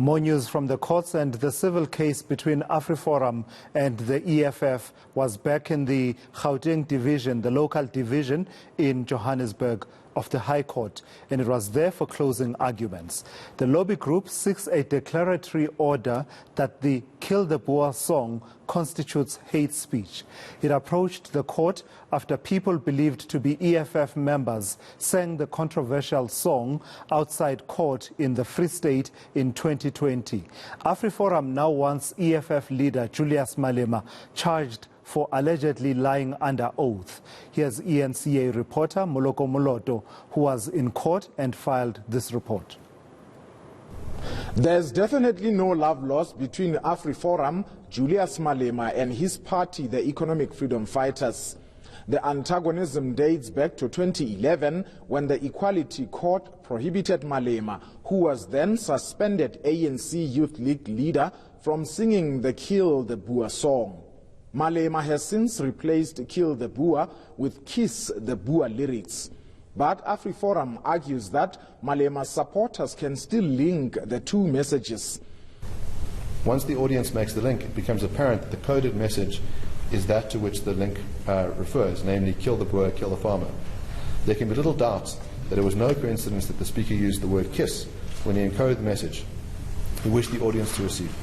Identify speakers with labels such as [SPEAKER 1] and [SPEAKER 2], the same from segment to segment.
[SPEAKER 1] More news from the courts, and the civil case between AfriForum and the EFF was back in the Gauteng division, the local division in Johannesburg of the High Court, and it was there for closing arguments. The lobby group seeks a declaratory order that the Kill the Boer song constitutes hate speech. It approached the court after people believed to be EFF members sang the controversial song outside court in the Free State in 2020. AfriForum now wants EFF leader Julius Malema charged for allegedly lying under oath. Here's eNCA reporter Moloko Moloto, who was in court and filed this report.
[SPEAKER 2] There's definitely no love lost between AfriForum, Julius Malema, and his party, the Economic Freedom Fighters. The antagonism dates back to 2011 when the Equality Court prohibited Malema, who was then suspended ANC Youth League leader, from singing the Kill the Boer song. Malema has since replaced Kill the Boer with Kiss the Boer lyrics. But AfriForum argues that Malema's supporters can still link the two messages.
[SPEAKER 3] Once the audience makes the link, it becomes apparent that the coded message is that to which the link refers, namely kill the Boer, kill the farmer. There can be little doubt that it was no coincidence that the speaker used the word kiss when he encoded the message he wished the audience to receive.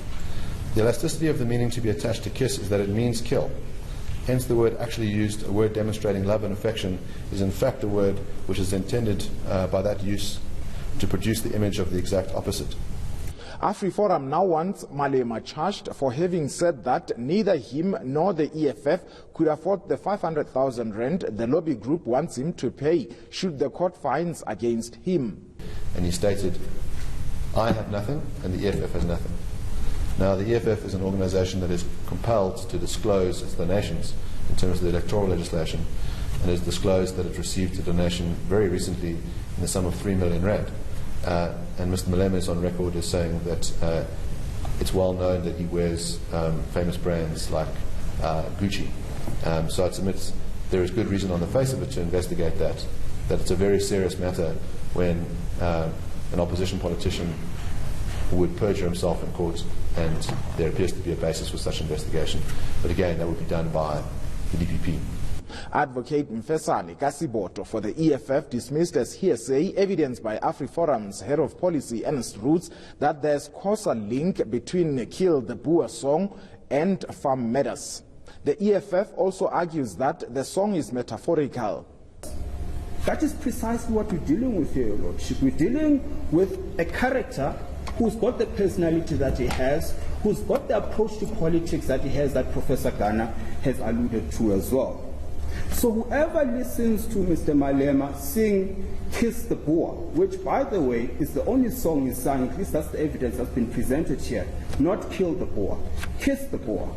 [SPEAKER 3] The elasticity of the meaning to be attached to kiss is that it means kill. Hence the word actually used, a word demonstrating love and affection, is in fact a word which is intended by that use to produce the image of the exact opposite.
[SPEAKER 2] AfriForum now wants Malema charged for having said that neither him nor the EFF could afford the 500,000 rand the lobby group wants him to pay should the court fines against him.
[SPEAKER 3] And he stated, "I have nothing and the EFF has nothing." Now, the EFF is an organization that is compelled to disclose its donations in terms of the electoral legislation, and has disclosed that it received a donation very recently in the sum of 3 million rand. And Mr. Malema is on record as saying that it's well known that he wears famous brands like Gucci. So I submit there is good reason on the face of it to investigate that it's a very serious matter when an opposition politician would perjure himself in court, and there appears to be a basis for such investigation. But again, that would be done by the DPP.
[SPEAKER 2] Advocate Mfesane Kasiboto for the EFF dismissed as hearsay evidence by AfriForum's head of policy, Ernest Roots, that there's causal link between the Kill the Boer song and farm matters. The EFF also argues that the song is metaphorical.
[SPEAKER 4] That is precisely what we're dealing with here, Your Lordship. We're dealing with a character who's got the personality that he has, who's got the approach to politics that he has, that Professor Ghana has alluded to as well. So whoever listens to Mr. Malema sing Kiss the Boer, which, by the way, is the only song he sang, at least that's the evidence that's been presented here, not Kill the Boer, Kiss the Boer.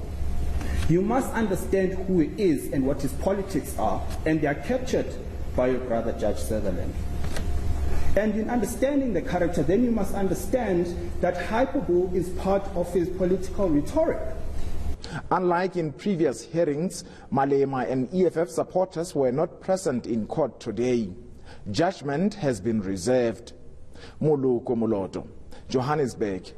[SPEAKER 4] You must understand who he is and what his politics are, and they are captured by your brother, Judge Sutherland. And in understanding the character, then you must understand that hyperbole is part of his political rhetoric.
[SPEAKER 2] Unlike in previous hearings, Malema and EFF supporters were not present in court today. Judgment has been reserved. Moloko Moloto, Johannesburg.